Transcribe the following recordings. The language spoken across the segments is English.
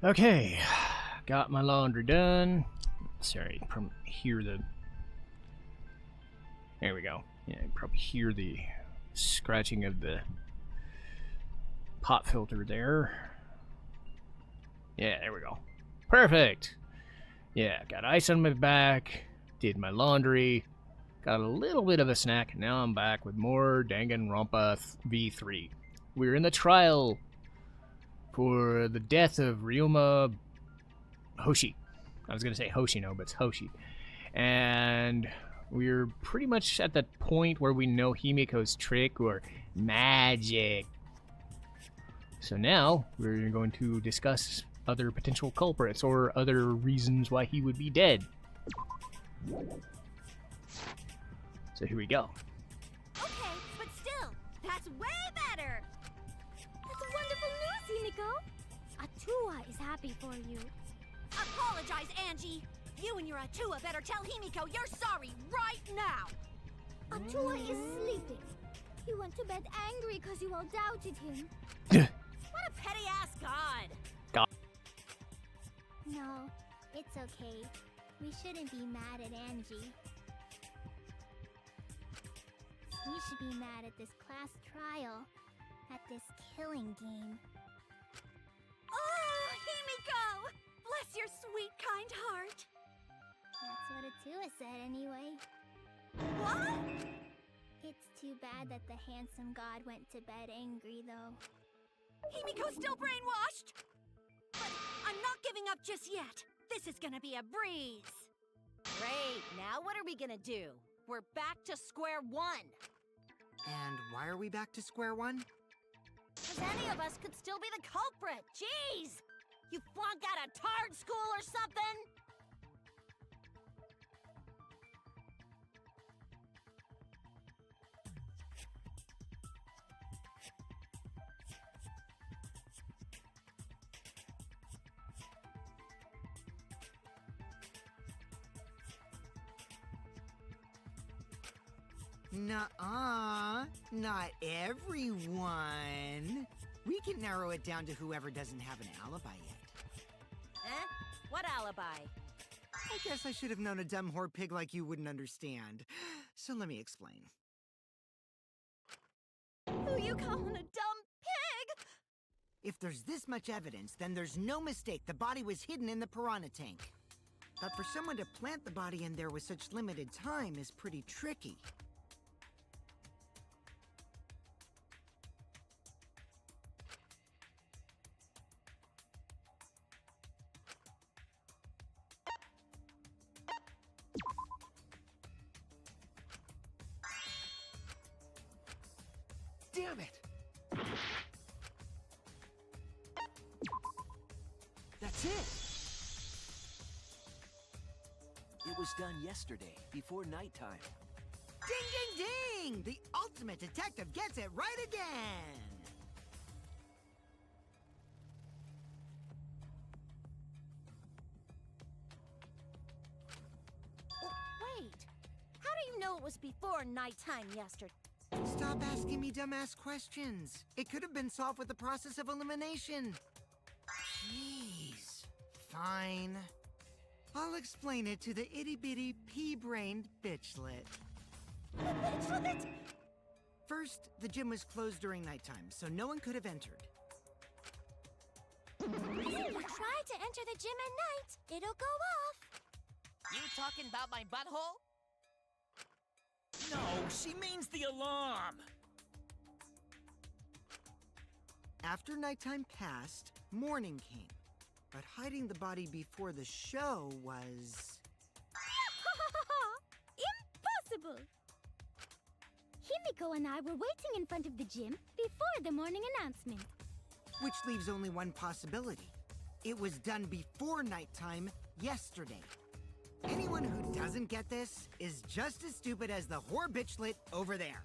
Okay, got my laundry done. Sorry, hear the. There we go. Yeah, you probably hear the scratching of the pot filter there. Yeah, there we go. Perfect. Yeah, got ice on my back. Did my laundry. Got a little bit of a snack. Now I'm back with more Danganronpa V3. We're in the trial for the death of Ryoma Hoshi. I was going to say Hoshino, but it's Hoshi. And we're pretty much at that point where we know Himiko's trick or magic. So now we're going to discuss other potential culprits or other reasons why he would be dead. So here we go. Okay, but still, that's way better! That's wonderful news, Himiko! Atua is happy for you. Apologize, Angie! You and your Atua better tell Himiko you're sorry right now! Atua is sleeping. He went to bed angry because you all doubted him. What a petty-ass god! No, it's okay. We shouldn't be mad at Angie. We should be mad at this class trial, at this killing game. Oh, Himiko! Bless your sweet, kind heart! That's what Atua said anyway. What? It's too bad that the handsome god went to bed angry, though. Himiko's still brainwashed! But I'm not giving up just yet. This is gonna be a breeze. Great, now what are we gonna do? We're back to square one. And why are we back to square one? Because any of us could still be the culprit. Jeez! You flunked out of tard school or something? Nuh-uh, not everyone. We can narrow it down to whoever doesn't have an alibi yet. Eh? What alibi? I guess I should have known a dumb whore pig like you wouldn't understand. So let me explain. Who you calling a dumb pig? If there's this much evidence, then there's no mistake the body was hidden in the piranha tank. But for someone to plant the body in there with such limited time is pretty tricky. Damn it! That's it! It was done yesterday, before nighttime. Ding, ding, ding! The ultimate detective gets it right again! Oh, wait. How do you know it was before nighttime yesterday? Stop asking me dumbass questions. It could have been solved with the process of elimination. Jeez. Fine. I'll explain it to the itty-bitty pea-brained bitchlet. Bitchlet? First, the gym was closed during nighttime, so no one could have entered. If you try to enter the gym at night, it'll go off. You talking about my butthole? No, she means the alarm! After nighttime passed, morning came. But hiding the body before the show was... Impossible! Himiko and I were waiting in front of the gym before the morning announcement. Which leaves only one possibility. It was done before nighttime yesterday. Anyone who doesn't get this is just as stupid as the whore bitchlet over there.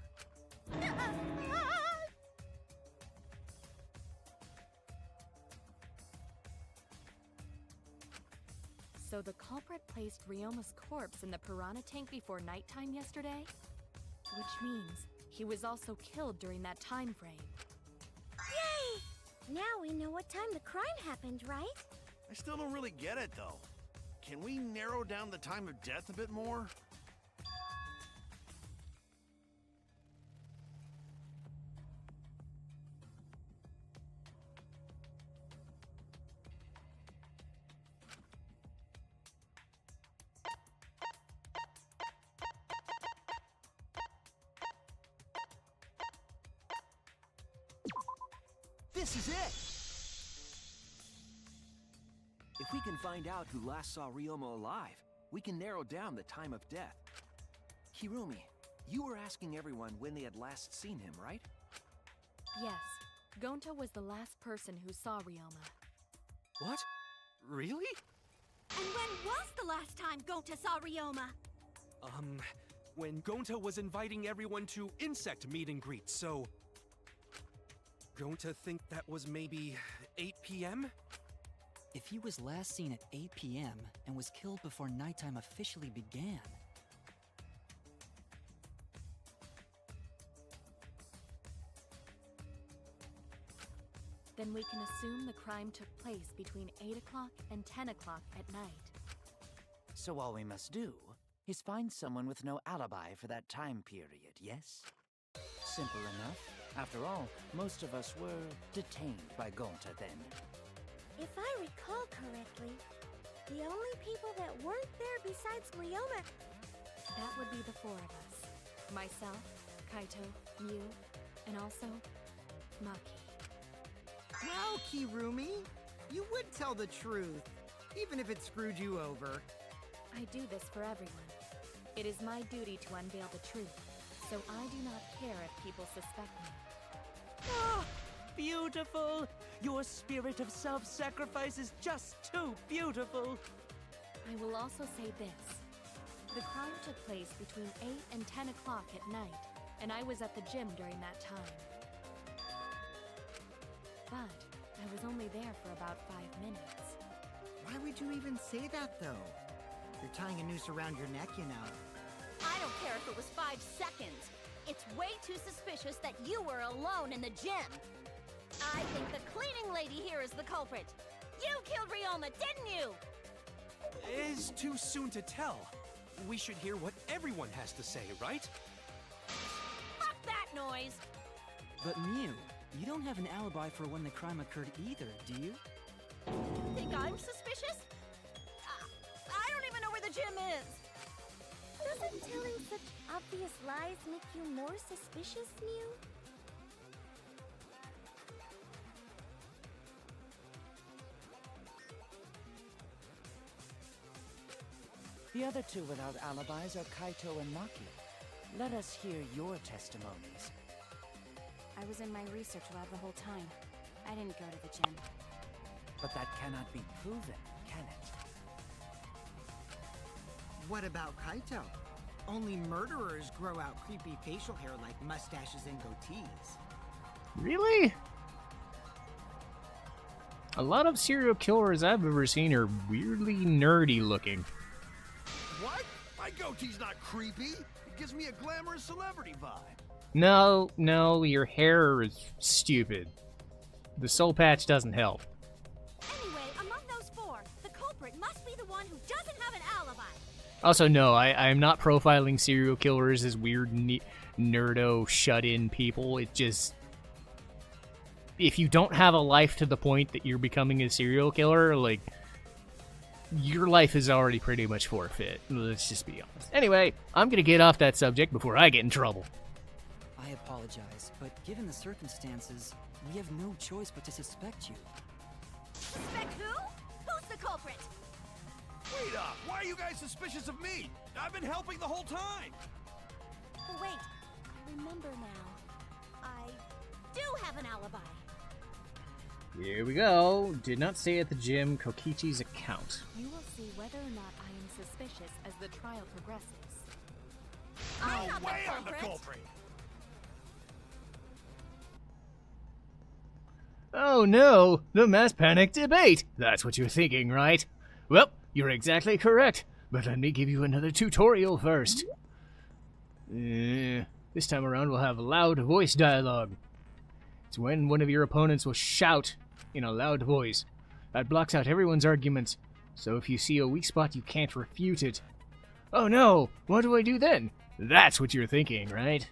So the culprit placed Ryoma's corpse in the piranha tank before nighttime yesterday? Which means he was also killed during that time frame. Yay! Now we know what time the crime happened, right? I still don't really get it, though. Can we narrow down the time of death a bit more? This is it! If we can find out who last saw Ryoma alive, we can narrow down the time of death. Hirumi, you were asking everyone when they had last seen him, right? Yes, Gonta was the last person who saw Ryoma. What? Really? And when was the last time Gonta saw Ryoma? When Gonta was inviting everyone to insect meet and greet, so... Gonta think that was maybe 8 p.m.? If he was last seen at 8 p.m. and was killed before nighttime officially began... Then we can assume the crime took place between 8 o'clock and 10 o'clock at night. So all we must do is find someone with no alibi for that time period, yes? Simple enough. After all, most of us were detained by Gonta then. If I recall correctly, the only people that weren't there besides Ryoma... That would be the four of us. Myself, Kaito, Mew, and also... Maki. Wow, Kirumi! You would tell the truth, even if it screwed you over. I do this for everyone. It is my duty to unveil the truth, so I do not care if people suspect me. Ah, beautiful! Your spirit of self-sacrifice is just too beautiful! I will also say this. The crime took place between 8 and 10 o'clock at night, and I was at the gym during that time. But I was only there for about 5 minutes. Why would you even say that, though? You're tying a noose around your neck, you know. I don't care if it was 5 seconds. It's way too suspicious that you were alone in the gym. I think the cleaning lady here is the culprit. You killed Ryoma, didn't you? It's too soon to tell. We should hear what everyone has to say, right? Fuck that noise! But Mew, you don't have an alibi for when the crime occurred either, do you? You think I'm suspicious? I don't even know where the gym is. Doesn't telling such obvious lies make you more suspicious, Mew? The other two without alibis are Kaito and Maki. Let us hear your testimonies. I was in my research lab the whole time. I didn't go to the gym. But that cannot be proven, can it? What about Kaito? Only murderers grow out creepy facial hair like mustaches and goatees. Really? A lot of serial killers I've ever seen are weirdly nerdy looking. What? My goatee's not creepy. It gives me a glamorous celebrity vibe. No, your hair is stupid. The soul patch doesn't help. Anyway, among those four, the culprit must be the one who doesn't have an alibi. Also, no, I am not profiling serial killers as weird, nerdo, shut-in people. It just... If you don't have a life to the point that you're becoming a serial killer, like... Your life is already pretty much forfeit. Let's just be honest. Anyway, I'm gonna get off that subject before I get in trouble. I apologize, but given the circumstances, we have no choice but to suspect you. Suspect who? Who's the culprit? Wait up! Why are you guys suspicious of me? I've been helping the whole time! Oh, wait. I remember now. I do have an alibi. Here we go. Did not stay at the gym. Kokichi's account. You will see whether or not I am suspicious as the trial progresses. I'm not way the I'm the culprit. culprit! Oh no, the mass panic debate. That's what you're thinking, right? Well, you're exactly correct. But let me give you another tutorial first. This time around we'll have loud voice dialogue. It's when one of your opponents will shout in a loud voice. That blocks out everyone's arguments. So if you see a weak spot, you can't refute it. Oh no! What do I do then? That's what you're thinking, right?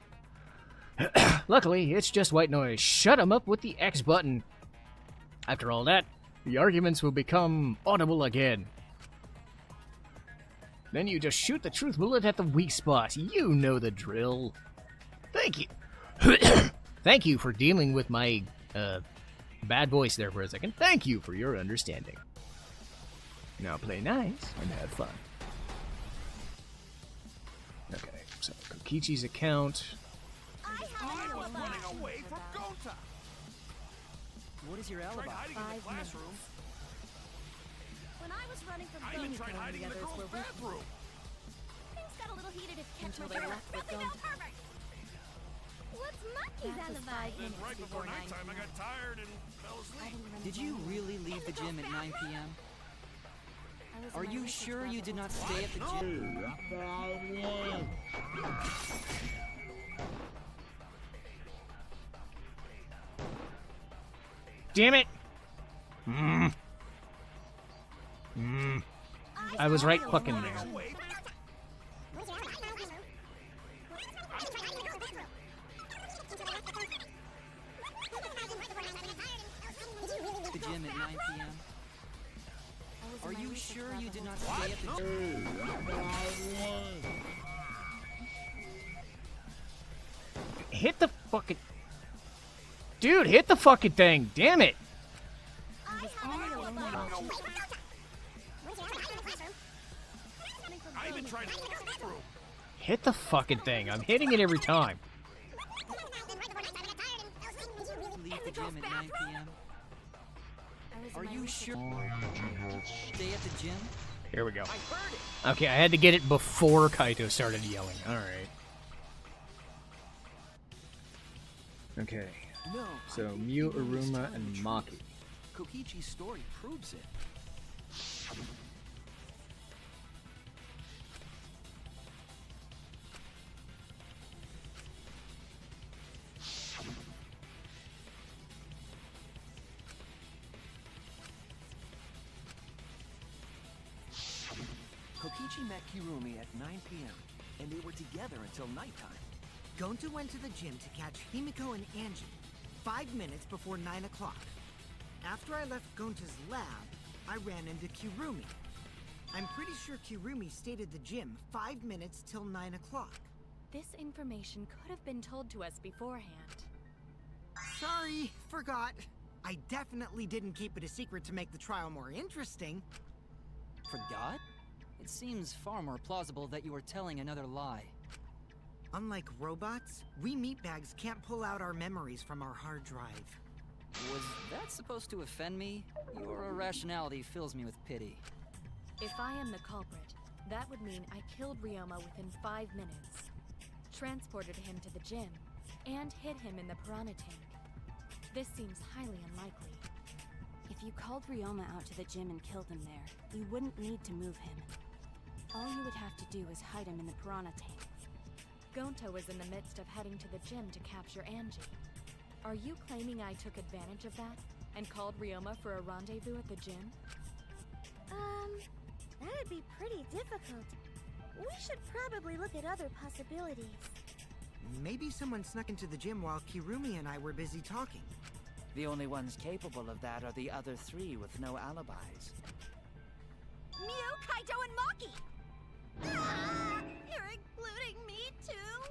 Luckily, it's just white noise. Shut 'em up with the X button. After all that, the arguments will become audible again. Then you just shoot the truth bullet at the weak spot. You know the drill. Thank you. Thank you for dealing with my, bad voice there for a second. Thank you for your understanding. Now play nice and have fun. Okay, so Kokichi's account. I was running away from Gonta. What is your alibi? Hiding in the classroom. When I was running from I even Gonta, tried hiding in the girls' bathroom. things got a little heated if kept Until my they hair. left with Nothing Gonta. else perfect. What's Monkey's That was alibi? 5 Then minutes right before before 9 nighttime, I got tired and fell I asleep. didn't run Did away. you really leave the gym at 9 p.m.? I was in Are my you research sure lab you the did whole not time. stay at the gym? Damn it! I was right fucking there. The gym at 9 p.m.? I was in Are my you research sure lab you the did whole not time. stay at the gym? Hit the fucking... Dude, hit the fucking thing! Damn it! I even tried to through. Hit the fucking thing. I'm hitting it every time. Leave the gym at 9 p.m.? I was in Are my you research sure? Stay at the gym? Here we go. I heard it. Okay, I had to get it before Kaito started yelling. Alright. Okay. No. So, I think Mew, Hiromi's Iruma, telling and the Maki. truth. Kokichi's story proves it. Kokichi met Kirumi at 9 p.m., and they were together until nighttime. Gonta went to the gym to catch Himiko and Angie 5 minutes before 9 o'clock. After I left Gonta's lab, I ran into Kirumi. I'm pretty sure Kirumi stayed at the gym 5 minutes till 9 o'clock. This information could have been told to us beforehand. Sorry, forgot. I definitely didn't keep it a secret to make the trial more interesting. Forgot? It seems far more plausible that you were telling another lie. Unlike robots, we meatbags can't pull out our memories from our hard drive. Was that supposed to offend me? Your irrationality fills me with pity. If I am the culprit, that would mean I killed Ryoma within 5 minutes, transported him to the gym, and hid him in the piranha tank. This seems highly unlikely. If you called Ryoma out to the gym and killed him there, you wouldn't need to move him. All you would have to do is hide him in the piranha tank. Gonta was in the midst of heading to the gym to capture Angie. Are you claiming I took advantage of that and called Ryoma for a rendezvous at the gym? That'd be pretty difficult. We should probably look at other possibilities. Maybe someone snuck into the gym while Kirumi and I were busy talking. The only ones capable of that are the other three with no alibis. Mew, Kaito, and Maki! Ah, you're including me too?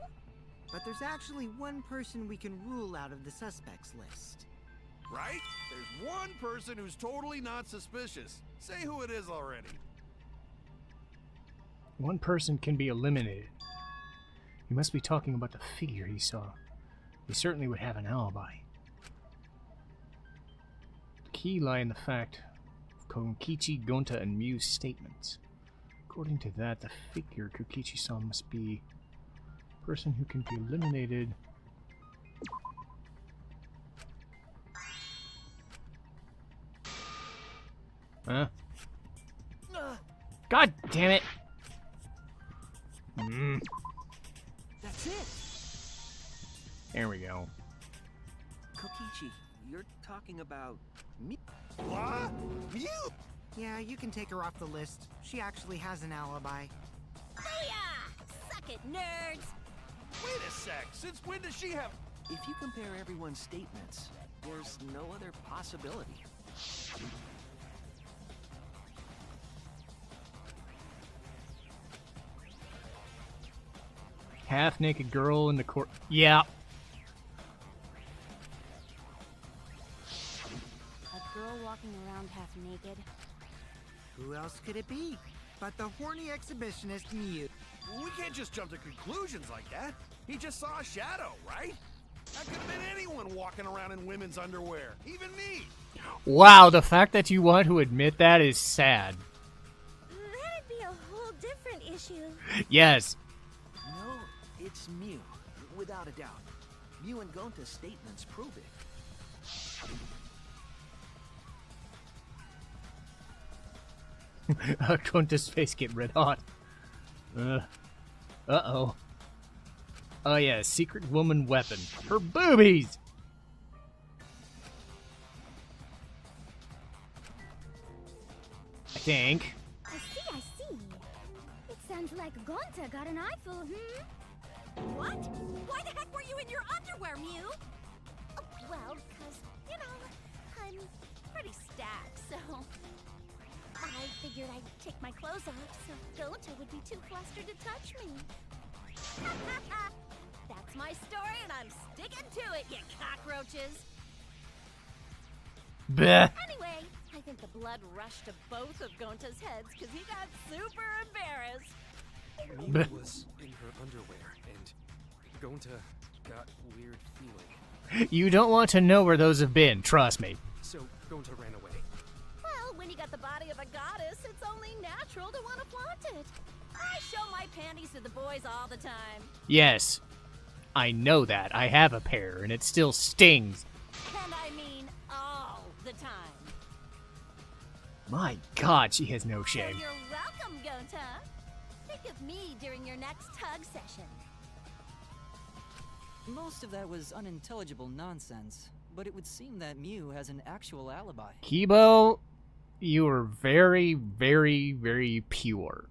But there's actually one person we can rule out of the suspects list. Right? There's one person who's totally not suspicious. Say who it is already. One person can be eliminated. You must be talking about the figure he saw. He certainly would have an alibi. The key lie in the fact of Kokichi, Gonta, and Mew's statements. According to that, the figure Kokichi saw must be a person who can be eliminated. Huh? God damn it! That's it! There we go. Kokichi, you're talking about me? What? You? Yeah, you can take her off the list. She actually has an alibi. Booyah! Suck it, nerds! Wait a sec. Since when does she have... If you compare everyone's statements, there's no other possibility. Half-naked girl in the court. Yeah. A girl walking around half naked. Who else could it be but the horny exhibitionist Mew? We can't just jump to conclusions like that. He just saw a shadow, right? That could have been anyone walking around in women's underwear. Even me. Wow, the fact that you want to admit that is sad. That'd be a whole different issue. Yes. No, it's Mew, without a doubt. Mew and Gonta's statements prove it. Gonta's face get red hot. Uh-oh. Oh yeah, secret woman weapon. Her boobies! I think. I see. It sounds like Gonta got an eyeful, What? Why the heck were you in your underwear, Mew? Oh, well, because, I'm pretty stacked, so... I figured I'd take my clothes off so Gonta would be too flustered to touch me. That's my story, and I'm sticking to it, you cockroaches! Bleh. Anyway, I think the blood rushed to both of Gonta's heads because he got super embarrassed. Mew was in her underwear, and Gonta got weird feeling. You don't want to know where those have been, trust me. So Gonta ran away. Well, when you got the body of a goddess, it's only natural to want to flaunt it. I show my panties to the boys all the time. Yes. I know that. I have a pair, and it still stings. And I mean all the time. My God, she has no shame. So you're welcome, Gonta. Think of me during your next tug session. Most of that was unintelligible nonsense, but it would seem that Mew has an actual alibi. Kibo, you are very, very, very pure.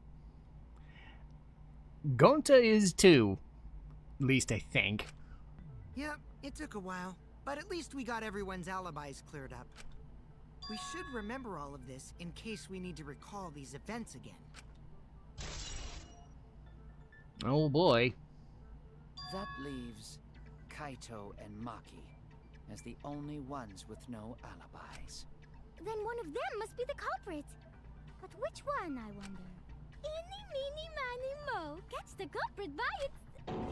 Gonta is too. At least I think. Yep, it took a while, but at least we got everyone's alibis cleared up. We should remember all of this in case we need to recall these events again. Oh boy. That leaves Kaito and Maki as the only ones with no alibis. Then one of them must be the culprit. But which one, I wonder? Eeny, meeny, miny, mo. Catch the culprit by its...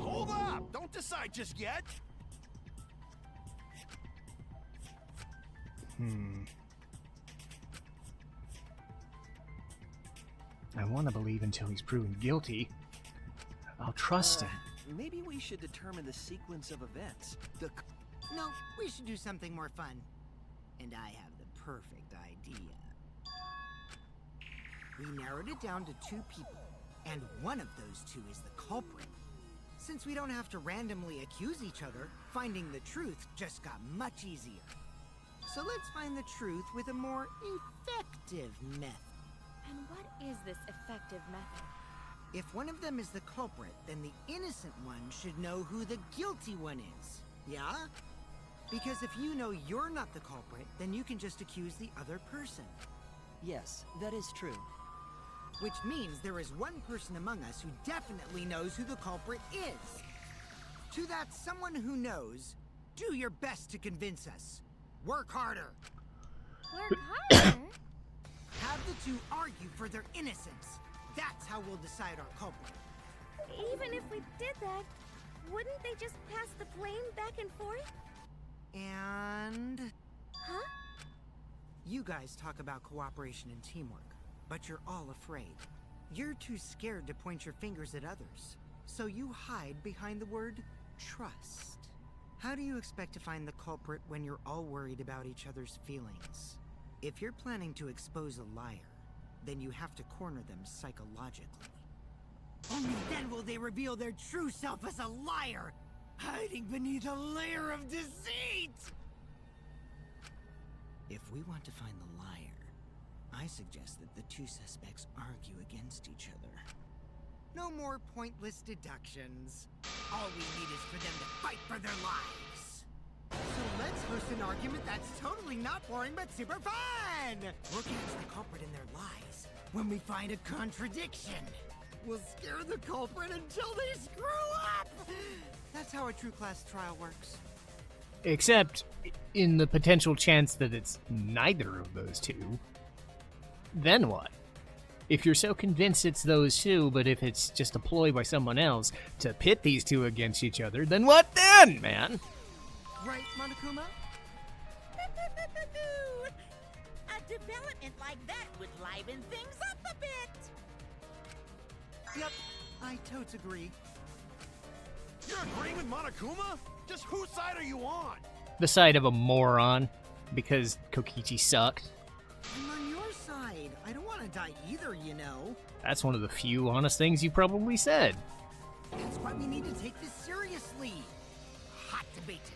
Hold up! Don't decide just yet! I want to believe until he's proven guilty. I'll trust him. Maybe we should determine the sequence of events. No, we should do something more fun. And I have the perfect idea. We narrowed it down to 2 people, and one of those 2 is the culprit. Since we don't have to randomly accuse each other, finding the truth just got much easier. So let's find the truth with a more effective method. And what is this effective method? If one of them is the culprit, then the innocent one should know who the guilty one is. Yeah? Because if you know you're not the culprit, then you can just accuse the other person. Yes, that is true. Which means there is one person among us who definitely knows who the culprit is. To that someone who knows, do your best to convince us. Work harder. Work harder? Have the 2 argue for their innocence. That's how we'll decide our culprit. Even if we did that, wouldn't they just pass the blame back and forth? And... Huh? You guys talk about cooperation and teamwork, but you're all afraid. You're too scared to point your fingers at others, so you hide behind the word trust. How do you expect to find the culprit when you're all worried about each other's feelings? If you're planning to expose a liar, then you have to corner them psychologically. Only then will they reveal their true self as a liar, hiding beneath a layer of deceit! If we want to find the liar, I suggest that the two suspects argue against each other. No more pointless deductions. All we need is for them to fight for their lives. So let's host an argument that's totally not boring but super fun! We'll catch the culprit in their lies when we find a contradiction. We'll scare the culprit until they screw up! That's how a true class trial works. Except in the potential chance that it's neither of those two. Then what? If you're so convinced it's those two, but if it's just a ploy by someone else to pit these two against each other, then what then, man? Right, Monokuma? A development like that would liven things up a bit. Yep, I totes agree. You're agreeing with Monokuma? Just whose side are you on? The side of a moron, because Kokichi sucked. I'm on your side. I don't want to die either, you know. That's one of the few honest things you probably said. That's why we need to take this seriously. Hot debate to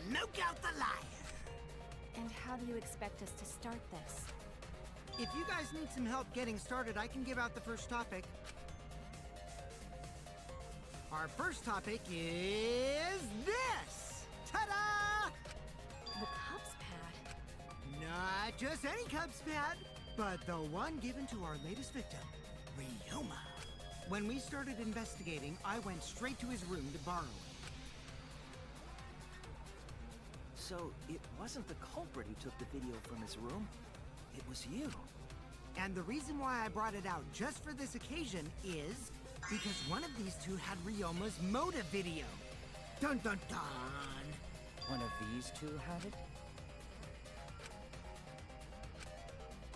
smoke out the liar. And how do you expect us to start this? If you guys need some help getting started, I can give out the first topic. Our first topic is this! Ta-da! The Cubs pad. Not just any Cubs pad, but the one given to our latest victim, Ryoma. When we started investigating, I went straight to his room to borrow it. So, it wasn't the culprit who took the video from his room. It was you. And the reason why I brought it out just for this occasion is because one of these two had Ryoma's motive video. Dun dun dun! One of these two had it?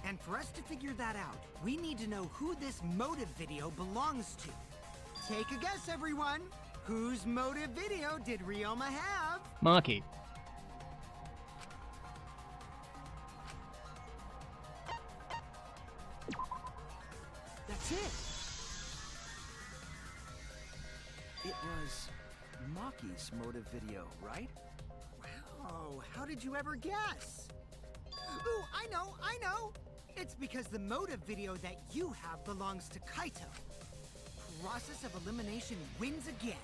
And for us to figure that out, we need to know who this motive video belongs to. Take a guess, everyone! Whose motive video did Ryoma have? Maki. That's it! It was Maki's motive video, right? Wow, how did you ever guess? Ooh, I know! It's because the motive video that you have belongs to Kaito. Process of elimination wins again.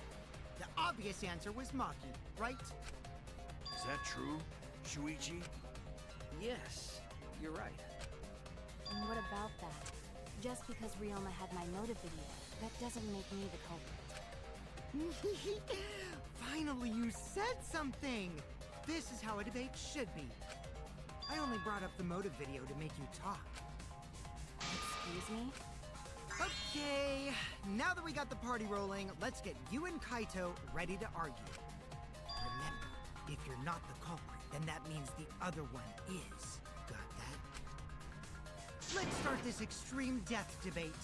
The obvious answer was Maki, right? Is that true, Shuichi? Yes, you're right. And what about that? Just because Ryoma had my motive video, that doesn't make me the culprit. Finally, you said something! This is how a debate should be. I only brought up the motive video to make you talk. Excuse me? Okay, now that we got the party rolling, let's get you and Kaito ready to argue. Remember, if you're not the culprit, then that means the other one is. Got that? Let's start this extreme death debate.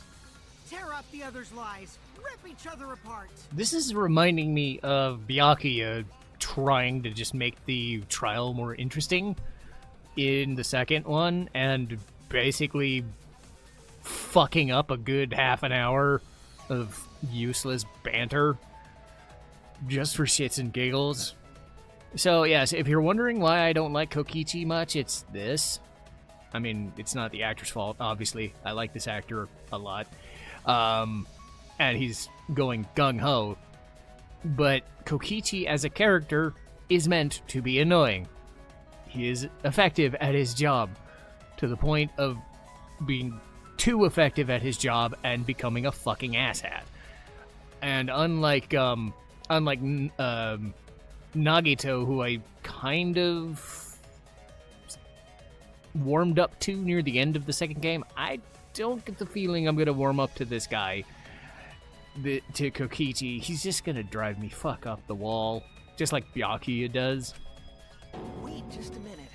Tear up the other's lies, rip each other apart. This is reminding me of Byakuya trying to just make the trial more interesting in the second one, and basically fucking up a good half an hour of useless banter just for shits and giggles. So yes, if you're wondering why I don't like Kokichi much, it's this. I mean, it's not the actor's fault, obviously. I like this actor a lot. And he's going gung-ho. But Kokichi as a character is meant to be annoying. He is effective at his job to the point of being too effective at his job and becoming a fucking asshat. And unlike Nagito, who I kind of warmed up to near the end of the second game, I don't get the feeling I'm going to warm up to this guy, to Kokichi. He's just going to drive me fuck up the wall, just like Byakuya does. Wait just a minute.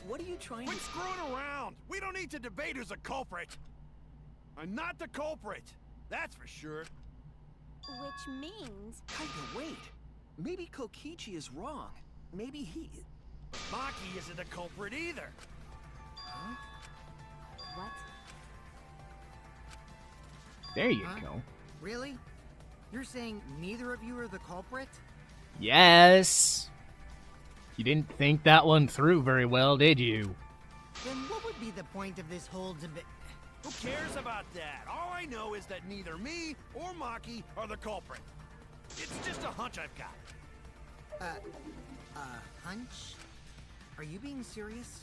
What are you trying Quit screwing around! We don't need to debate who's a culprit! I'm not the culprit! That's for sure. Which means... Kaito, wait! Maybe Kokichi is wrong. Maybe he... Maki isn't a culprit either! Huh? What? There you Huh? go. Really? You're saying neither of you are the culprit? Yes. You didn't think that one through very well, did you? Then what would be the point of this whole debate? Who cares about that? All I know is that neither me or Maki are the culprit. It's just a hunch I've got. Hunch? Are you being serious?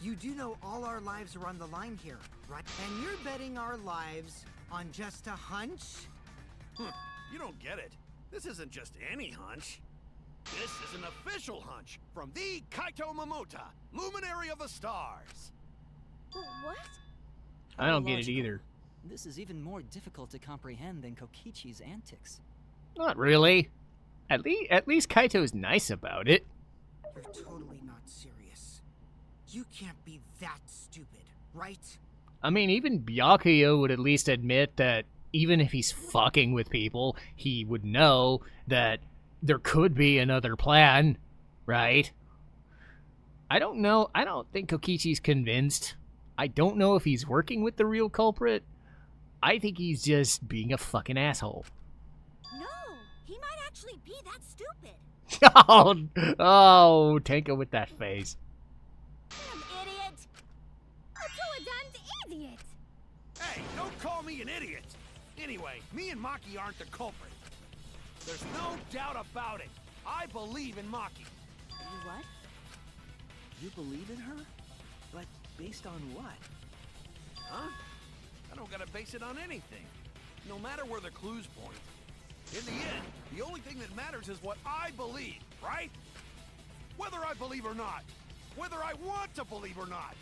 You do know all our lives are on the line here, right? And you're betting our lives on just a hunch? You don't get it. This isn't just any hunch. This is an official hunch from the Kaito Momota, Luminary of the Stars. What? I don't get it Logical. either. This is even more difficult to comprehend than Kokichi's antics. Not really. At least Kaito's nice about it. You're totally not serious. You can't be that stupid, right? I mean, even Byakuya would at least admit that even if he's fucking with people, he would know that there could be another plan, right? I don't know. I don't think Kokichi's convinced. I don't know if he's working with the real culprit. I think he's just being a fucking asshole. No, he might actually be that stupid. Oh, Tenko with that face. Damn idiot! A two-a-damned idiot! Hey, don't call me an idiot. Anyway, me and Maki aren't the culprit. There's no doubt about it. I believe in Maki. You what? You believe in her? But based on what? Huh? I don't gotta base it on anything. No matter where the clues point. In the end, the only thing that matters is what I believe, right? Whether I believe or not. Whether I want to believe or not.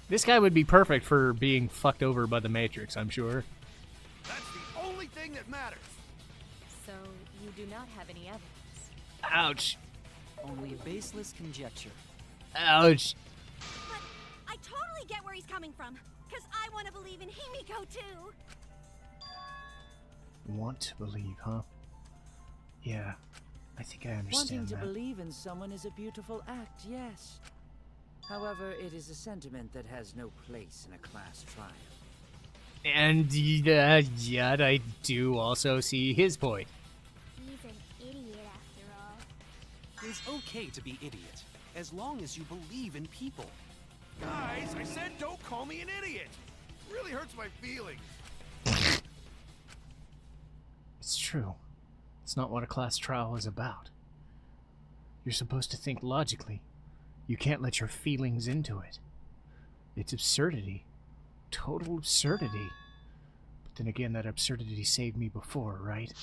This guy would be perfect for being fucked over by the Matrix, I'm sure. That's the only thing that matters. So, you do not have any evidence. Ouch. Only baseless conjecture. Ouch. But I totally get where he's coming from. Because I want to believe in Himiko too. Want to believe, huh? Yeah, I think I understand Wanting to that. believe in someone is a beautiful act, yes. However, it is a sentiment that has no place in a class trial. And yet I do also see his point. He's an idiot after all. It's okay to be idiot, as long as you believe in people. Guys, I said don't call me an idiot. It really hurts my feelings. It's true. It's not what a class trial is about. You're supposed to think logically. You can't let your feelings into it. It's absurdity. Total absurdity. But then again, that absurdity saved me before, right?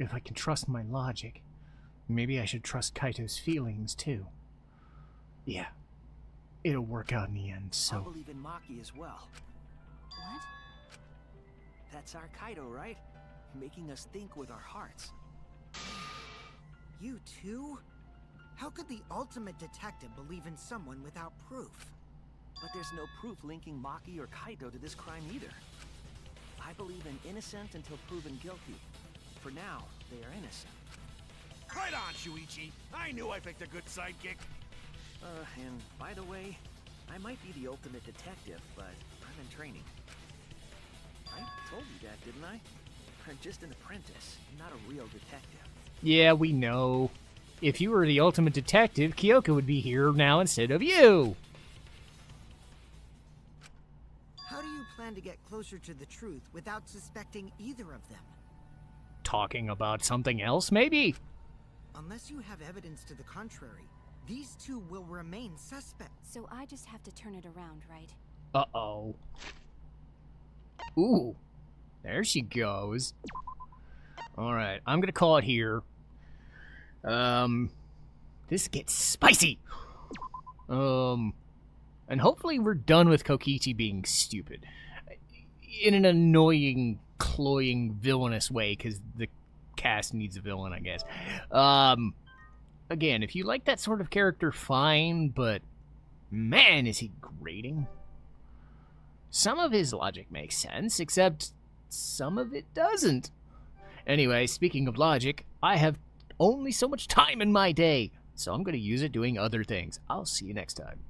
If I can trust my logic, maybe I should trust Kaito's feelings too. Yeah, it'll work out in the end, I so... believe in Maki as well. What? That's our Kaido, right? Making us think with our hearts. You too? How could the ultimate detective believe in someone without proof? But there's no proof linking Maki or Kaido to this crime either. I believe in innocent until proven guilty. For now, they are innocent. Right on, Shuichi. I knew I picked a good sidekick. And by the way, I might be the ultimate detective, but I'm in training. I told you that, didn't I? I'm just an apprentice, not a real detective. Yeah, we know. If you were the ultimate detective, Kyoko would be here now instead of you! How do you plan to get closer to the truth without suspecting either of them? Talking about something else, maybe? Unless you have evidence to the contrary, these two will remain suspects. So I just have to turn it around, right? Uh-oh. Ooh. There she goes. Alright, I'm gonna call it here. This gets spicy! And hopefully we're done with Kokichi being stupid. In an annoying, cloying, villainous way, because the cast needs a villain, I guess. Again, if you like that sort of character, fine, but man, is he grating. Some of his logic makes sense, except some of it doesn't. Anyway, speaking of logic, I have only so much time in my day, so I'm going to use it doing other things. I'll see you next time.